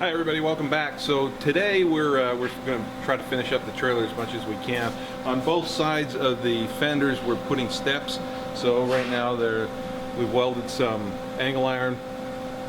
Hi everybody, welcome back. So today we're going to try to finish up the trailer as much as we can. On both sides of the fenders we're putting steps. So right now we've welded some angle iron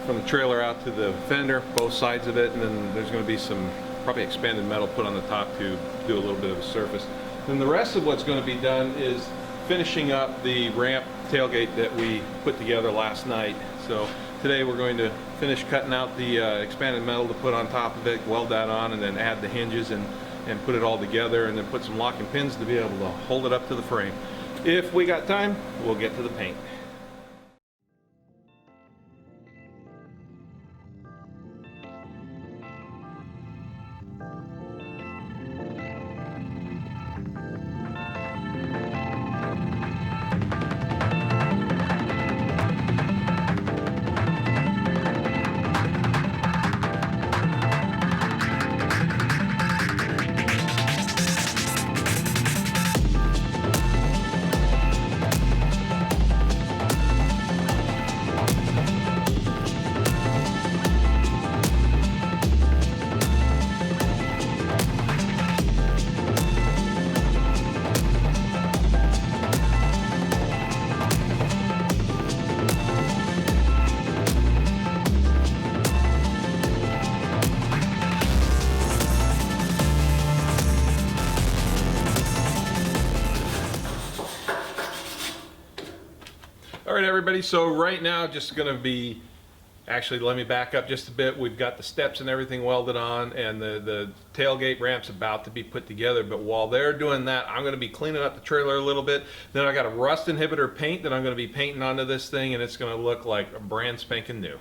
from the trailer out to the fender, both sides of it, and then there's going to be some probably expanded metal put on the top to do a little bit of a surface. Then the rest of what's going to be done is finishing up the ramp tailgate that we put together last night. So today we're going to finish cutting out the expanded metal to put on top of it, weld that on, and then add the hinges and put it all together, and then put some locking pins to be able to hold it up to the frame. If we got time, we'll get to the paint. All right, everybody, so right now just going to be, actually let me back up just a bit. We've got the steps and everything welded on, and the tailgate ramp's about to be put together, but while they're doing that, I'm going to be cleaning up the trailer a little bit. Then I got a rust inhibitor paint that I'm going to be painting onto this thing, and it's going to look like a brand spanking new.